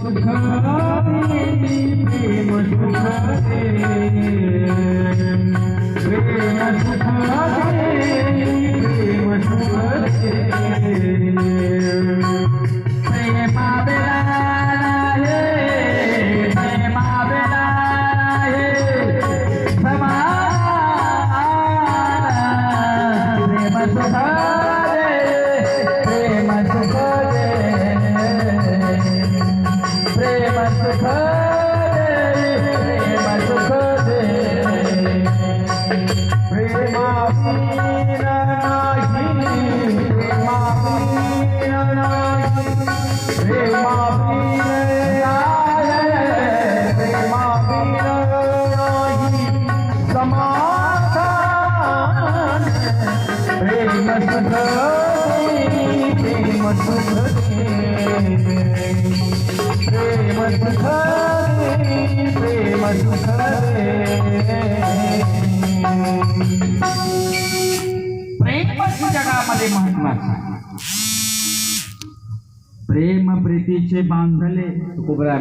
सुख प्रेम सुख प्रेम सुख प्रेम सुख प्रेमा बेला प्रेमा बेला समा प्रेम सुख प्रेम सुख प्रेम सुख प्रेम सुख प्रेमा वीणा नाही प्रेमा वीणा नाही प्रेमा वीणा प्रेमा वीणा नाही समाधान प्रेम सुख प्रेम सुख प्रेम सुख प्रेम सुख प्रेम जगामध्ये महत्वाचं प्रेम प्रीतीचे बांधले तुकोबराय